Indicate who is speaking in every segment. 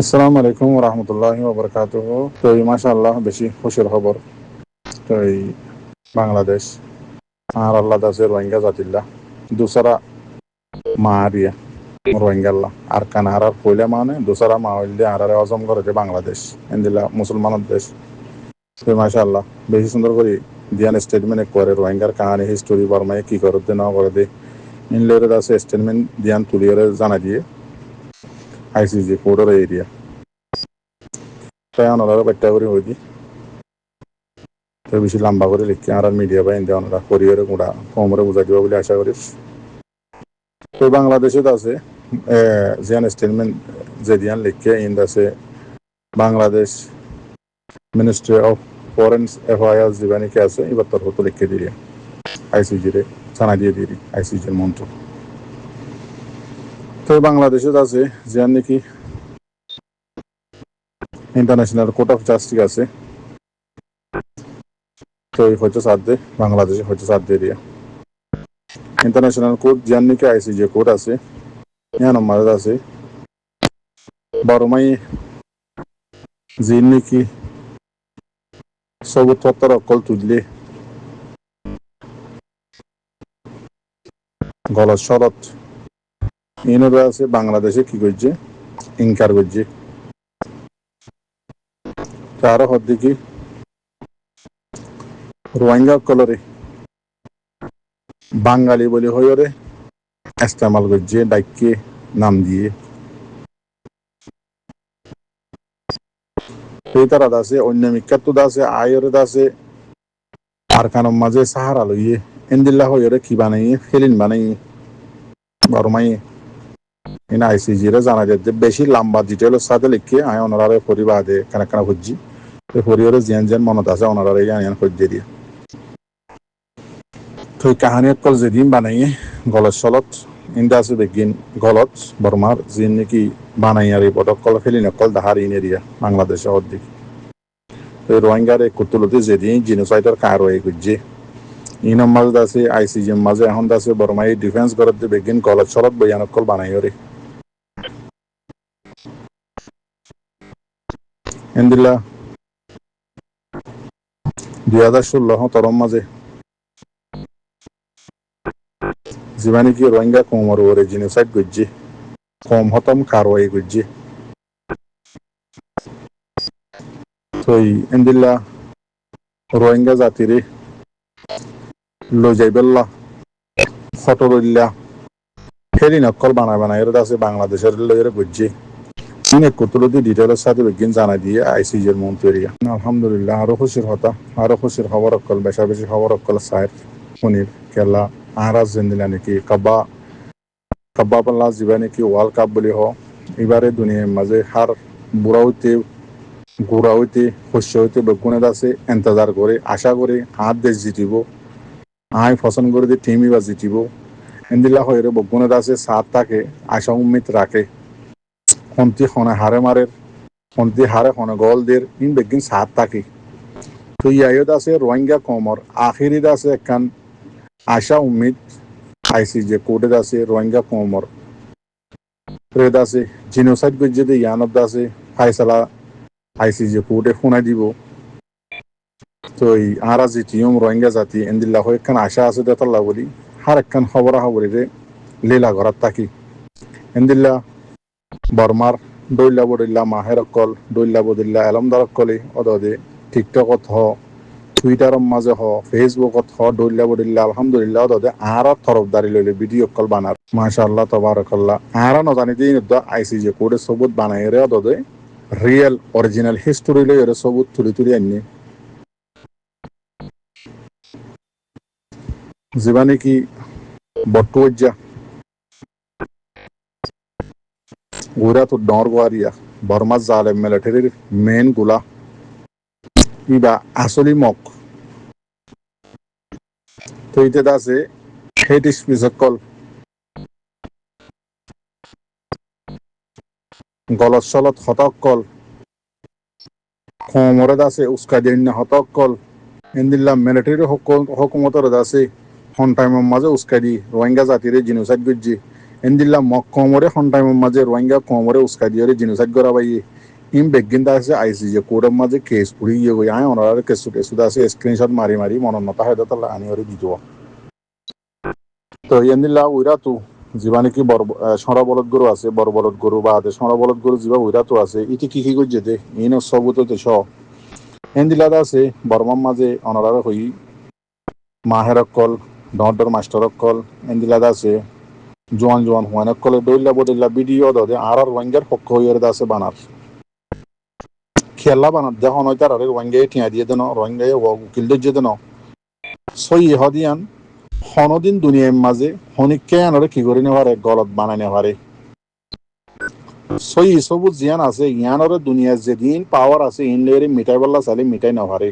Speaker 1: আসসালামু আলাইকুম রহমতুল্লাহি ওবরকাতুহ। তো এই মাশাআল্লাহ বেশি খুশির খবর। তো এই বাংলাদেশ আর আল্লাহ দাসে রোহিঙ্গা জাতিল্লা দুসরা মা আরিয়া রোহিঙ্গাল্লা আর কান আর পয়লা মানে দুসরা মা হইলে আর অজম করে যে বাংলাদেশ এন্দিলা মুসলমানের দেশ। তো মাশাআল্লাহ বেশি সুন্দর করে দিয়ান স্টেটমেন্ট করে রোহিঙ্গার কাহানি হিস্টোরি বর্মায় কি করে দে না করে দে ইনলেরে দাসে স্টেটমেন্ট দিয়ান তুলিয়ে জানা দিয়ে আইসিজি কোডের এরিয়া তাই ওনারা বাচ্চা করে হয়ে দি তো বেশি লম্বা করে লিখি আর মিডিয়া বা ইন্ডিয়া ওনারা কোরিয়ারে গুঁড়া কমরে বুঝাই দিব বলে আশা করি। তো বাংলাদেশে আছে জিয়ান স্টেটমেন্ট যে দিয়ান লিখে ইন্ড আছে Bangladesh ministry of foreign affairs জীবানিকে আছে এবার তোর হতো লিখে দিয়ে আইসিজি রে জানা দিয়ে দিয়ে আইসিজির মন্ত্র। তো বাংলাদেশে আছে জিয়ান নাকি ইন্টারন্যাশনাল কোর্ট অফ জাস্টিস আছে। তো হচ্ছে সাথ দে বাংলাদেশে হচ্ছে সাথ দিয়ে দিয়া ইন্টারন্যাশনাল কোর্ট জিয়ান নাকি আইসিজি কোর্ট আছে ইয়া নম্বর আছে বড়মাই জিন নাকি সবুজ তত্ত্বর অকল তুললে গলত শরৎ ইনরা আছে বাংলাদেশে কি করছে ইনকার করছে তার হদ্দিকি রোহিঙ্গা কলরে বাঙালি বলে হইরে ইস্তেমাল করছে ডাইকে নাম দিয়ে সেই তারা আছে অন্য মিকাত্তু আছে আয়রে আছে আর কানোর মাঝে সাহারা লইয়ে এন্দিল্লা হইরে কি বানাইয়ে ফেলিন বানাইয়ে বরমাই ইন আইসিজি রে জানা যায় বেশি লম্বা ডিটেলের সাথে লিখে আয় ওনারে পরিবাদে কানা কানা খুঁজছি পরিবারে জিয়ান জিয়ান মনত আছে ওনারে ইয়ান খুঁজে দিয়ে তো কাহানি কল যেদিন বানাইয়ে গলত চলত ইন্দা আছে বেগিন গলত বর্মার যিন নাকি বানাই আর এই পদক কল ফেলি নকল দাহার ইন এরিয়া বাংলাদেশে অর্ধেক তো রোহিঙ্গার এই কুতুলতে যেদিন জিনোসাইডার কার হয়ে খুঁজছে ইনম মাঝে আছে আইসিজির মাঝে এখন আছে বর্মাই ডিফেন্স করতে বেগিন গলত চলত বয়ানক কল বানাই রে এন্দিল্লা 2016 তরম মাঝে জীবানি কি রোহিঙ্গা কমর ওরে জিনোসাইড করছে কম হতম কারওয়াই করছে তো এন্দিল্লা রোহিঙ্গা জাতিরে লই যাইবেল্লা ফটোরল্লা ফেরি নকল বানায় বানায় এর আছে বাংলাদেশের লইরে বুঝছে ইনে কুতুলতি ডিটেলের সাথে বিজ্ঞান জানা দিয়ে আইসিজির মন্ত্রী আলহামদুলিল্লাহ আরো খুশির হতা আরো খুশির খবর অকল বেশা বেশি খবর অকল সাইর পনির কেলা আরাজ জিন্দিলা নাকি কাবা কাবা পাল্লা জিবা নাকি ওয়ার্ল্ড কাপ বলি হ এবারে দুনিয়ার মাঝে হার বুড়া হইতে গুড়া হইতে শস্য হইতে বেগুনে আছে এন্তজার করে আশা করে হাত দেশ জিতিব আয় পছন্দ করে দিয়ে টিমই বা জিতিব এন্দিল্লা হয়ে বেগুনে আছে সাত থাকে আশা উম্মিদ রাখে খন্তি খনে হারে মারের খন্তি হারে খনে গল দের ইন বেগিন সাত থাকে তো ইয়াইদ আছে রোহিঙ্গা কমর আখিরিদ আছে একখান আশা উম্মিদ আইসিজে কোর্টেদ আছে রোহিঙ্গা কমর রেদ আছে জিনোসাইড গজ্জে ইয়ানত আছে ফাইসালা আইসিজে কোর্টে শুনাই দিব তো এই আরা জিটিয়ম রোহিঙ্গা জাতি এন্দিল্লা হয়ে একখান আশা আছে দেতাল্লা বলি হার একখান খবরা খবরিরে লীলা ঘরাত থাকি এন্দিল্লা বর্মার দৈল্লা বদিল্লা মাহের অকল দৈল্লা বদিল্লা এলমদার অকলে অদে টিকটকত হ টুইটারের মাঝে হ ফেসবুকত হ দৈল্লা বদিল্লা আলহামদুলিল্লাহ অদে আর তরফদারি লইলে ভিডিও কল বানার মাশাআল্লাহ তাবারাকাল্লাহ আর নজানি দিন আইসিজে কোডে সবুত বানাই রে অদে রিয়েল অরিজিনাল হিস্টোরি লই এর সবুত তুলি তুলি আনি জীবানি কি বটুজ্জা ওরা তো ডর গোয়ারিয়া বর্মা জালে মিলিটারির মেন গুলা ইবা আসলি মক তো ইতে আছে হেট স্পিচ কল গলত চলত হতক কল খমরে আছে উস্কা দিন হতক কল ইন্দিল্লা মিলিটারি হকুমতর আছে হন টাইমের মাঝে উস্কা দি রোহিঙ্গা জাতিরে জিনোসাইড গজ্জি এন্দিল্লা মক কমরে হন্টাইমের মাঝে রোহিঙ্গা কমরে উস্কা দিয়ে জিনোসাইড করা বাইয়ে ইম বেগিনটা আছে আইসিজে কোডের মাঝে কেস পুরি গিয়ে গই আয় অনার কেসু কেসু আছে স্ক্রিনশট মারি মারি মনন্নতা হয় তাহলে আনি ওরে দিত তো এন্দিল্লা উইরা তো যিবা নাকি বড় সরা বলদ গরু আছে বড় বলদ গরু বা সরা বলদ গরু যিবা উইরা তো আছে ইটি কি করছে দে ইন সবুত তো স এন্দিল্লা আছে বর্মার মাঝে অনার হই মাহের কল ডর মাস্টার কল এন্দিল্লা আছে জোয়ান জোয়ান হুয়ান কলে দইলা বদলা ভিডিও দে আর রোহিঙ্গার পক্ষ হইয়ে আছে বানার খেলা বানার যখন হয় তার রোহিঙ্গায় ঠিয়া দিয়ে দেন রোহিঙ্গায় উকিল দিয়ে দেন সই হদিয়ান হনদিন দুনিয়ার মাঝে হনিককে আনরে কি করে নেওয়ারে গলত বানাই নেওয়ারে সই সবুজ জিয়ান আছে ইয়ানরে দুনিয়ার যেদিন পাওয়ার আছে ইনলেরে মিটাই বললা চালে মিটাই নেওয়ারে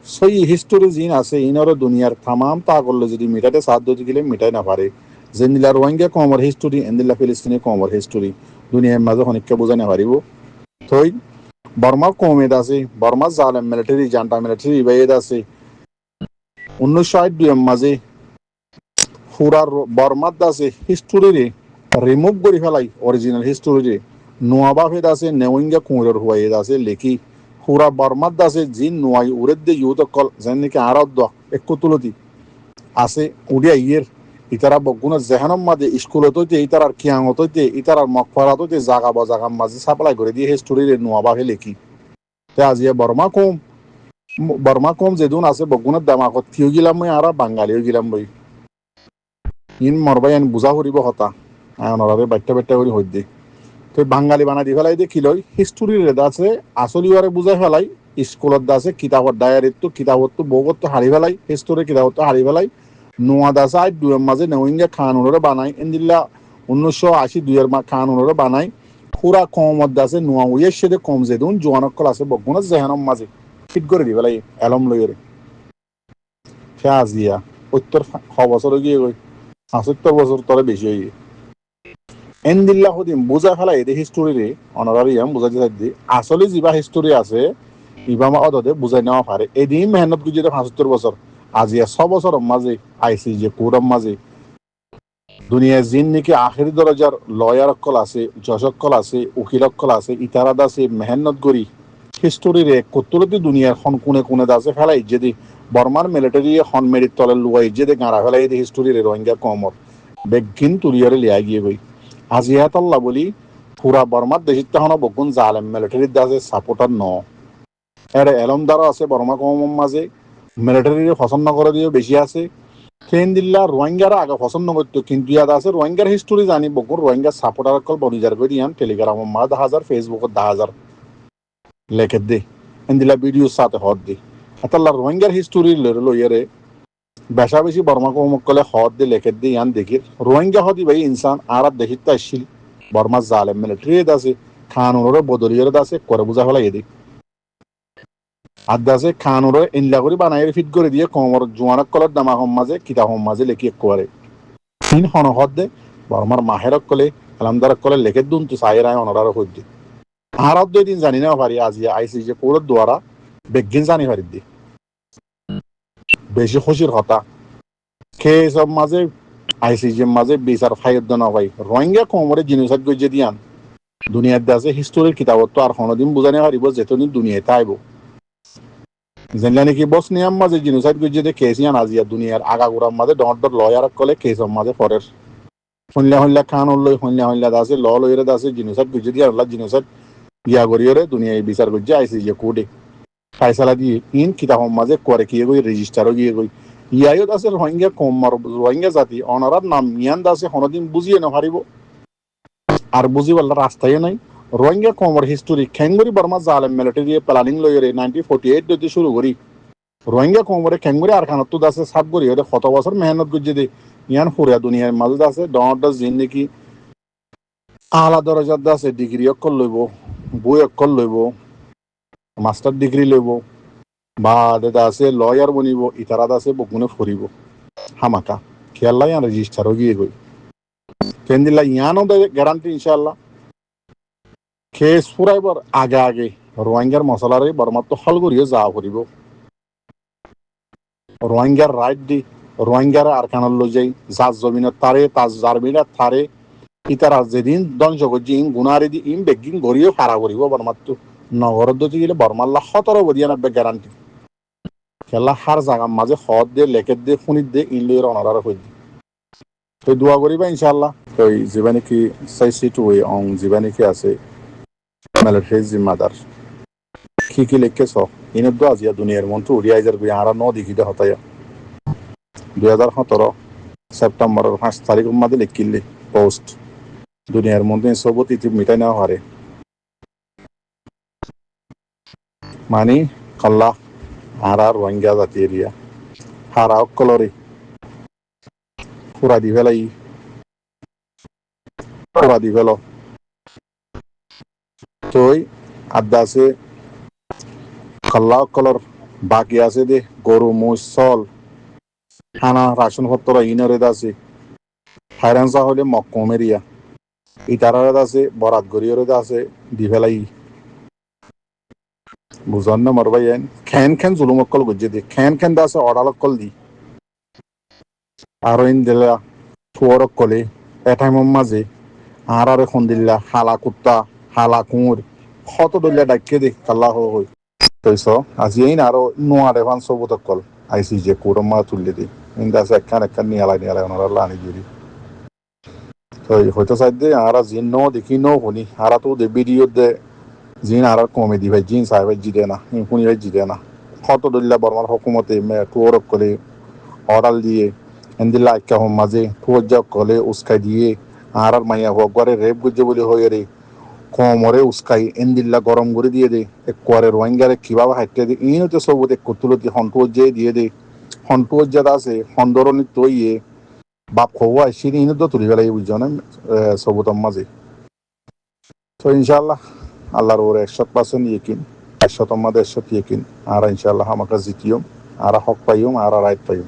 Speaker 1: সই হিস্টোরি জিন আছে ইনরে দুনিয়ার তামাম তা করলে যদি মিটাইতে সাহায্য দিলে মিটাই না পারে যেদিলা রোহিঙ্গা কমর হিস্টোরি এন্দিলা ফিলিস্তিনি কমর হিস্টোরি দুনিয়ার মাঝে হনিককে বোঝাই না পারিব থই বর্মা কমেদ আছে বর্মা জালেম মিলিটারি জান্টা মিলিটারি বাইদ আছে 1962 মাঝে পুরার বর্মাত আছে হিস্টোরি রিমুভ করে ফেলাই অরিজিনাল হিস্টোরি নোয়াবা ফেদ আছে নেওয়িঙ্গা কুঁড়ের হুয়াইদ আছে লেখি পুরা বর্মাত আছে জিন নোয়াই উরেদ দে ইউত কল যেন নাকি আরদ একটু তুলতি আছে উড়িয়া ইয়ের ইতারা বগুনা জেহানম মাঝে স্কুলত হইতে ইতারার কিয়াঙত হইতে ইতারার মকফরাত হইতে জাগা বা জাগার মাঝে সাপ্লাই করে দিয়ে হিস্টোরি নোয়াবা ফে লেখি তে আজিয়া বর্মা কম যেদুন আছে বগুনার দামাকত কিয় গিলাম মই আর বাঙালিও গিলাম বই ইন মরবাই আন বুঝা করিব হতা আয়নরারে বাট্টা বাট্টা করে হই দে তো বাঙালি বানা দি ফেলাই দে কিলই হিস্টোরি রেদ আছে আসলিওয়ারে বুঝাই ফেলাই স্কুলত আছে কিতাবত ডায়েরিত তো কিতাবত তো বগত তো হারি ফেলাই হিস্টোরি কিতাবত তো হারি ফেলাই নোয়া দাসা আই দুয়ের মাঝে নেওয়িঙ্গা খানুনরে বানাই এন্দিল্লা 1982 খানুনরে বানাই পুরা কমত দাসে নোয়া উইয়ের সাথে কম যেদুন জোয়ানকল আছে বগুনা জেহানম মাঝে ফিট করে দি ফেলাই এলম লইরে সে আজিয়া 70 বছর গিয়ে গই 75 বছর তরে বেশি হয়ে এন্দিল্লা হদিম বুঝা ফেলাই এদের হিস্টোরি রে অনারারিয়াম বুঝাইতে চাই আসলে যিবা হিস্টোরি আছে ইবা মা অদে বুঝাই নেওয়া পারে এদিন মেহনত গুজিরে 75 বছর আজিয়া 6 বছর মাঝে আইসি যে কোরম মাঝে দুনিয়ার জিন নাকি আখেরি দরজার লয়ার অক্কল আছে যশক্কল আছে উকিল অক্কল আছে ইতারাদ আছে মেহনত করি হিস্টোরি রে কত্তরতি দুনিয়ার খন কোনে কোনে দাসে ফেলাই যদি বর্মার মিলিটারি হন মেরিট তলে লুয়াই যে গাঁড়া ফেলাই এদের হিস্টোরি রে রোহিঙ্গা কমর বেগিন তুলিয়ারে লিয়া গিয়ে গই আজিয়াতাল্লাহ বলি পুরা বর্মার দেশিত হন বগুন জালেম মিলিটারির দাসে সাপোর্টার ন এর এলমদারও আছে বর্মা কমর মাঝে মিলিটারি পছন্দ করে দিয়ে বেশি আছে ট্রেন দিল্লা রোহিঙ্গারা আগে পছন্দ করতো কিন্তু ইয়াদ আছে রোহিঙ্গার হিস্টোরি জানি বকুর রোহিঙ্গার সাপোর্টার কল বনিজার করে দিয়ান টেলিগ্রাম মা 10,000 ফেসবুকত 10,000 লেখে দে এন্দিলা ভিডিও সাথে হদ দে হাতাল্লা রোহিঙ্গার হিস্টোরি লইয়ারে বেশা বেশি বর্মা কলে হদ দে লেখে দে ইয়ান দেখি রোহিঙ্গা হদি ভাই ইনসান আর দেখিত আসছিল বর্মা জালেম মিলিটারি আছে খানুনরে বদলিয়রে আছে করে বুঝা ফেলাই এদিক আদাসে খানুরে ইনলা করে বানাই ফিট করে দিয়ে কমর জোয়ানক কলার দামা হম মাঝে কিতাব হম মাঝে লেখি করে তিন হনহদ দে বর্মার মাহেরক কলে আলামদারক কলে লেখে দুন তো সাইর আয় অনারার হই দে আর 2 দিন জানি না পারি আজি আইসি যে কোর দ্বারা বেগিন জানি পারি দি বেশি খুশির কথা কে সব মাঝে আইসি যে মাঝে বিচার ফাইদ না ভাই রোহিঙ্গা কমরে জিনিসাত গজে দিয়ান দুনিয়ার দাসে হিস্টোরির কিতাবত তো আর কোনদিন বুঝানি পারিব যেতদিন দুনিয়াতে আইব যেনলা নাকি বসনিয়াম মাঝে জিনোসাইড গজে দে কেসিয়ান আজিয়া দুনিয়ার আগাগোড়ার মাঝে ডর লয়ার কলে কেসম মাঝে ফরের হইলা খান লই হইলা দাসে লইরে দাসে জিনোসাইড গজে দিয়া আল্লাহ জিনোসাইড ইয়া গরিয়রে দুনিয়ায় বিচার গজে আইসি যে কোডে ফাইসালা দিয়ে ইন কিতাবম মাঝে করে কিয়ে গই রেজিস্টারও গিয়ে গই ইয়ায়ত আছে রোহিঙ্গা কমর রোহিঙ্গা জাতি অনারার নাম মিয়ান দাসে কোনদিন বুঝিয়ে না পারিব আর বুঝিবার রাস্তায় নাই রোহিঙ্গা কমর হিস্টোরি খেঙ্গুরি বর্মা জালেম মিলিটারি প্ল্যানিং লইরে 1948 যদি শুরু করি রোহিঙ্গা কমরে খেঙ্গুরি আর খানত দাসে সাত গরি ওরে কত বছর মেহনত গজে দে ইয়ান ফুরিয়া দুনিয়ার মাঝে আছে ডর জিন নাকি আলা দরজার দাসে ডিগ্রি অক্কল লইব বই অক্কল লইব মাস্টার ডিগ্রি লইব বা দাদা আছে লয়ার বনিব ইতারাদ আছে বগুনে ফুরিব হামাকা খেয়াল্লা ইয়ান রেজিস্টারও গিয়ে গই কেন্দিল্লা ইয়ানও গ্যারান্টি ইনশাল্লাহ কেস ফুরাইবার আগে আগে রোহিঙ্গার মশলারে বর্মার তো হল করিয়ে যা করিব রোহিঙ্গার রাইট দি রোহিঙ্গারা আরকানার লো যাই যার জমিনের তারে তার জারমিনার থারে ইতারা যেদিন ধ্বংস করছি ইন গুনারে দি ইন বেগিন গড়িও ফারা করিব বর্মাত্তু নগরত গেলে বর্মাল্লা 17 বদিয়া নাব্বে গ্যারান্টি খেলা হার জাগার মাঝে হদ দে লেকের দে ফুনির দে ইনলের অনারার হই তো দোয়া করিবা ইনশাআল্লাহ তো জীবানে কি চাইছি তো অং জীবানে কি আছে মিলিটারি জিম্মাদার কি লেখকেছ ইনত আজিয়া দুনিয়ার মন্ত্র উড়িয়া যার গুই আরা ন দেখিতে হতায়া 2017 সেপ্টেম্বরের 5 তারিখ মধ্যে লিখিলে পোস্ট দুনিয়ার মধ্যে সবত ইতি মিটাই না হারে মানে কাল্লা আরা রোহিঙ্গা জাতি এরিয়া হারা অকলরে পুরা দি ফেলাই পুরা দি ফেল তই আড্ডা আছে কাল্লা অকলর বাকি আছে দে গরু মোষ চল খানা রাশন পত্র ইনারে আছে হাইরানসা হলে মক্কম এরিয়া ইটারারে আছে বরাত গরিয়রে আছে দি ফেলাই বুঝান না মারবাই খেন জুলুম অকল বুঝে দি খেন দা আছে অডাল অকল দি আর ইন দিলা থুয়ার অকলে এটাইমর মাঝে আর এখন দিল্লা হালা কুত্তা হালা কুঁর কত দলিয়া ডাকিয়ে দে কাল্লা হই তৈছ আজি এই আরো নোয়ারে ফান সবুত অকল আইসি যে কুরম মা তুললে দি ইন্দা আছে একখান নিয়ালাই ওনারা আনি দিবি তো হয়তো চাই দে আর জিন ন দেখি ন শুনি আর তো দে ভিডিও দে জিন আর কমেডি ভাই জিন সাহেব জিদে না শুনি ভাই জিদে না কত দলিয়া বর্মার হকুমতে টুয়ার অকলে অর্ডার দিয়ে এন্দিল্লা আইকা হম মাঝে টুয়ার কলে উস্কাই দিয়ে আর মাইয়া হকবারে রেপ গুজে বলে হয়ে রে কমরে উস্কাই এন্দিল্লা গরম করে দিয়ে দে একবারে রোহিঙ্গারে কিভাবে হাইটে দে ইনতে সবুত এক কুতুলতি হন্টুয় যে দিয়ে দে হন্টুয় যেটা আছে হন্দরনি তৈয়ে বাপ খোয়া সিনি ইনত তুলি ফেলাই বুঝছো না সবুতম মাঝে তো ইনশাআল্লাহ আল্লাহর ওর 100% ইয়েকিন 100 মাঝে 100 ইয়েকিন আর ইনশাআল্লাহ আমাকে জিতিয়ম আর হক পাইম আর রাইট পাইম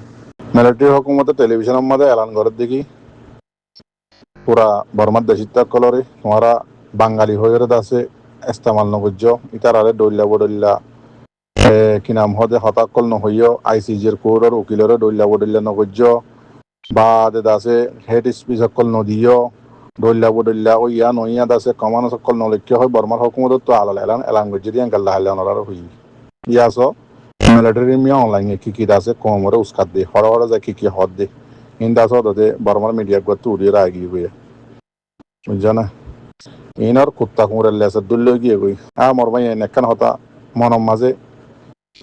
Speaker 1: মিলিটারি হকুমতে টেলিভিশনের মধ্যে এলান করে দেখি পুরা বর্মার দেশিত্ব কলরে তোমারা বাঙালি হয়ে আছে ইস্তেমাল নগর্য ইতারারে দৈল্লা বদল্লা কি নাম হদে হতাকল নহইয় আইসিজির কোর্টর উকিলরে দৈল্লা বদল্লা নগর্য বা আছে হেড স্পিচ অকল নদীয় দৈল্লা বদল্লা ও ইয়া নইয়া আছে কমান সকল নলক্ষ্য হয় বর্মার হকুমত তো আলাল এলান গজ্জি দিয়ে গাল্লা হাল্লা হই ইয়াস মিলিটারি মিয়া অনলাইনে কি আছে কমরে উস্কাত দে হড় যায় কি হদ দে ইন্দা আছে ওদের বর্মার মিডিয়া গত উড়িয়ে আগি হয়ে বুঝছো না ইনর কুত্তা কুমুরের লেসে দুল্লো গিয়ে গই মরবাই নেকান হতা মনম মাঝে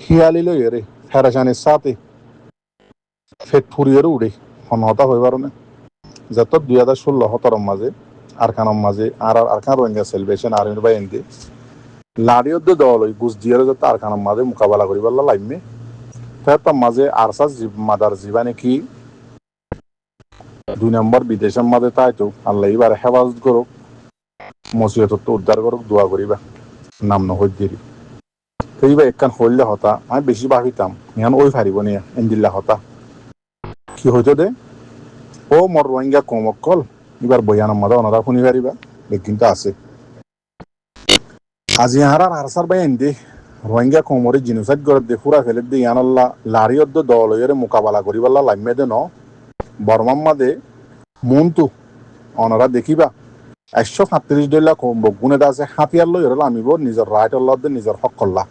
Speaker 1: হিয়ালি লই রে ফেরাসানির সাথে ফেট ফুরিয়েরও উড়ে হন হতা হইবার না যত 2016-17 মাঝে আরকানম মাঝে আরকান রোহিঙ্গা সেলিব্রেশন আর্মির বাই এনদি লাড়িয়দ্দ দল ওই গুজ দিয়ে যত আরকানম মাঝে মোকাবেলা করিবার লাইমে তার মাঝে আরসাস মাদার জীবানে কি 2 নম্বর বিদেশের মাঝে তাই তো আল্লাহ এবার হেফাজত করুক মসিয়ত উদ্ধার করুক দোয়া করিবা নাম নহর দেরি তো এইবার একখান হইলে হতা আমি বেশি ভাবিতাম ইহান ওই ফারিব নিয়া এন্দিল্লা হতা কি হইতো দে ও মর রোহিঙ্গা কমকল এবার বয়ানের মাঝে ওনারা শুনি পারিবা কিন্তু আছে আজি হারার হারসার বাই এনদি রোহিঙ্গা কমরে জিনোসাইড করে দে ফুরা ফেলে দে ইয়ানাল্লা লারিয়দ্দ দল হইরে মোকাবেলা করিবাল্লা লাইমে দে ন বর্মার মাঝে মনতু ওনারা দেখিবা 137 কম গুণে আছে হাতিয়ার লই হল আমিব নিজের রাইট দে নিজের হক করলা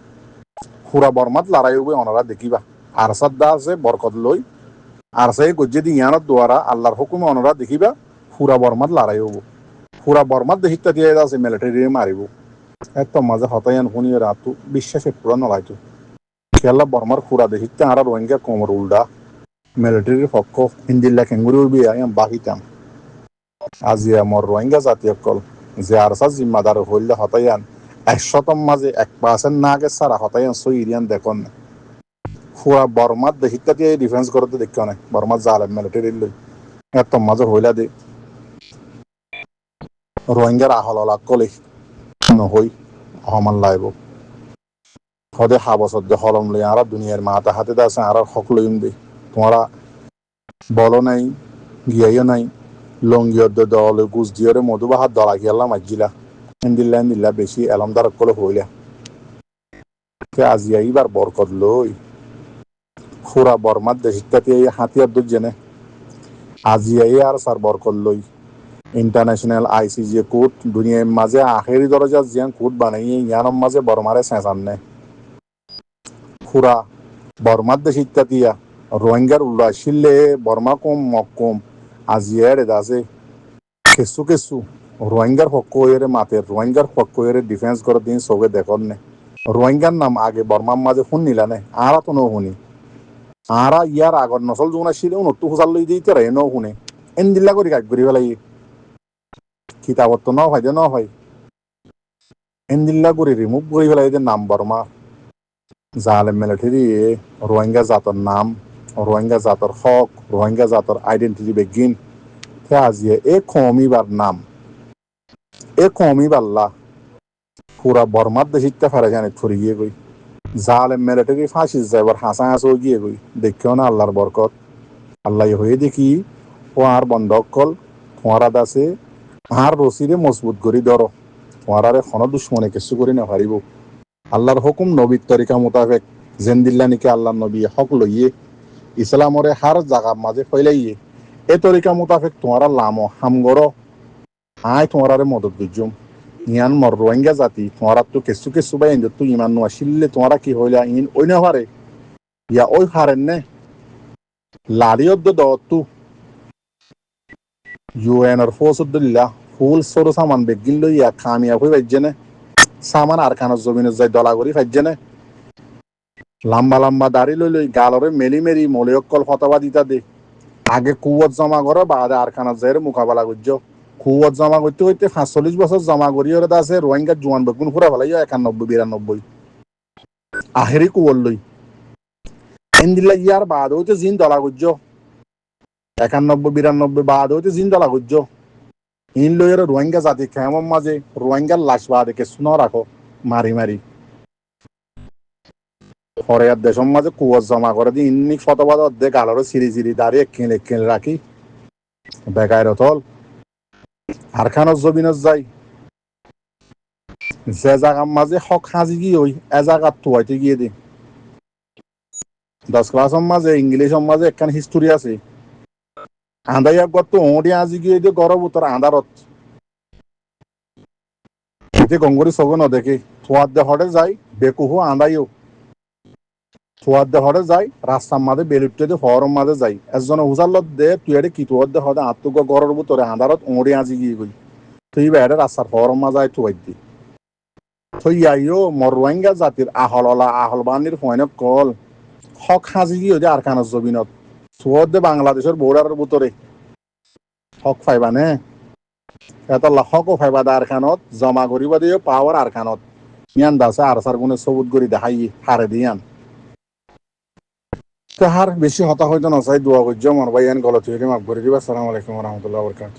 Speaker 1: ফুরা বর্মাত লড়াই হইবে ওনারা দেখিবা আরসাদ দা আছে বরকত লই আরসাই গজ্জে দি ইয়ানত দ্বারা আল্লাহর হুকুমে ওনারা দেখিবা ফুরা বর্মাত লড়াই হইব ফুরা বর্মাত দেখিতা দিয়ে আছে মিলিটারি মারিব এত মাঝে হতায়ান শুনিয়ে রাতু বিশ্বাসে পুরা নলাইতো খেলা বর্মার ফুরা দেখিতে আর রোহিঙ্গা কমর উল্ডা মিলিটারির পক্ষ ইন্দিল্লা কেঙ্গুরি উঠবি বাহিতাম আজি আমার রোহিঙ্গা জাতীয় কল যে আরসা জিম্মাদার হইলে হতায়ান 100 মাঝে 1% না আগে সারা হতায়ান সই ইরিয়ান দেখুন পুরা বর্মার দেখিতে দিয়ে ডিফেন্স করতে দেখতে অনেক বর্মার জালে মিলিটারি লই এত মাঝে হইলা দে রোহিঙ্গার আহলা কলে নহই হমান লাইব হদে হাবসদ দে হলম লই আর দুনিয়ার মাথা হাতে আছে আর হক লইম দে তোমরা বলো নাই গিয়াইও নাই লঙ্গিয়দ্দ দল গুজ দিয়রে মধুবাহার দলা গিয়াল্লা মাজিলা ইন্দিল্লা বেশি এলমদার কলে হইলা আজি এইবার বরকত লই পুরা বর্মার দেশিত্যাতে এই হাতিয়ার দুধ জেনে আজিয়া এই আর সার বরকল লই ইন্টারন্যাশনাল আইসিজি কোর্ট দুনিয়ার মাঝে আখেরি দরজা জিয়ান কোর্ট বানাইয়ে ইয়ানোর মাঝে বর্মারে চেঁচান নে পুরা বর্মার দেশিত্যাতিয়া রোহিঙ্গার উল্লা শিললে বর্মা কম মক কম আজিয়া এড়ে দাসে কেসু কেসু রোহিঙ্গার পক্ষ হয়ে মাতের রোহিঙ্গার পক্ষ হয়ে ডিফেন্স করে দিন সবে দেখর নে রোহিঙ্গার নাম আগে বর্মার মাঝে শুন নিলা নে আরা তো নো শুনি আরা ইয়ার আগর নসল যোন আসছিল নতু হুসাল লই দিতে রে ন শুনে এন দিল্লা করি কাজ করি পেলাই কিতাবত তো ন হয় যে ন হয় এন দিল্লা করে রিমুভ করি পেলাই যে নাম বর্মা জালেম মিলিটারি রোহিঙ্গা জাতর নাম রোহিঙ্গা জাতর হক রোহিঙ্গা জাতর আইডেন্টিটি বেগিন তে আজিয়ে এ কমিবার নাম এ কমিবাল্লা পুরা বর্মার দেশিতে ফেরে জানে ছড়ি গিয়ে গই জালেম মিলিটারি ফাঁসি যাইবার হাসা হাসো গিয়ে গই দেখিও না আল্লাহর বরকত আল্লাহ হয়ে দেখি ও আর বন্ধক কল তোমারা দাসে আর রসিরে মজবুত করি ধরো তোমার এখনো দুশ্মনে কিছু করি না পারিব আল্লাহর হুকুম নবীর তরিকা মোতাবেক জেন্দিল্লা নিকে আল্লাহ নবী হক লইয়ে ইসলামরে হার জায়গা মাঝে ফেলাইয়ে এ তরিকা মোতাবেক তোমার লামো হামগর আয় তোমার মদত দিজুম ইয়ান মর রোহিঙ্গা জাতি তোমার তো কেসু কেসু বাই তো ইমান নোয়া শিললে তোমারা কি হইলা ইন ওই না পারে ইয়া ওই হারেন নে লারিয়দ্দ দত্তু ইউএনর ফোসুদ্দুল্লাহ ফুল সরু সামান বেগিল লইয়া কামিয়া হই বাইজেনে সামান আর খানত জমিনে যাই দলা করি ফাইজেনে লম্বা লম্বা দাড়ি লই লই গালরে মেলি মেরি মলিয়কল ফতবা দিতা দে আগে কুয়ত জমা করো বাদে আর খানত যাই মোকাবেলা করছ কুয়ত জমা করতে করতে ৪৫ বছর জমা করি ওরে আছে রোহিঙ্গার জোয়ান বেগুন ফুরা ফেলাই ৯১ ৯২ আহেরি কুয়র লই এন্দিল্লা ইয়ার বাদ হইতে জিন দলা করছ ৯১ ৯২ বাদ হইতে জিন দলা করছ ইন লইয়ের রোহিঙ্গা জাতি খেমর মাঝে রোহিঙ্গার লাশ বাদে কিছু ন রাখো মারি মারি পরে আর দেশের মাঝে কুয়ত জমা করে দি ইন্নি ফতবাদ অর্ধেক গালরে সিঁড়ি সিঁড়ি দাঁড়িয়ে একেলে রাখি বেকায় রতল আর খানত জবিনত যাই যে জায়গার মাঝে হক হাজি গিয়ে ওই এ জায়গার তুয়াইতে গিয়ে দি 10 ক্লাসের মাঝে ইংলিশের মাঝে একখান হিস্টোরি আছে আন্দাই একবার তো ওঁটি আজি গিয়ে দিয়ে গরব উত্তর আন্দারত এতে গঙ্গরি সগো ন দেখে থোয়ার দে হটে যাই বেকুহু আন্দাইও থোয়ার দে হটে যাই রাস্তার মাঝে বেলুটতে দে হরম মাঝে যাই একজন হুজাল্লত দে তুই এটি কি থোয়ার দে হটে আত্মক গরর ভিতরে আন্দারত ওঁটি আজি গিয়ে গই তুই বেড়ে রাস্তার হরম মাঝে থুয়াই দি তুই আইও মর রোহিঙ্গা জাতির আহললা আহলবানির ফয়নক কল হক হাজি গিয়ে দে আর খানত জবিনত থোয়ার দে বাংলাদেশের বর্ডারের ভিতরে হক ফাইবা নে এত হকও ফাইবা আর খানত জমা করিবা দিয়ে পাওয়ার আর খানত ইয়ান দাসে আর সার গুণে সবুত করি দেখাই হারে দিয়ান তাহার বেশি হতা হইতো নসাই দোয়া করছো মর ভাই গলত হইলে মাফ করে দিবা। আসসালামু আলাইকুম রহমতুল্লাহ বরকাত।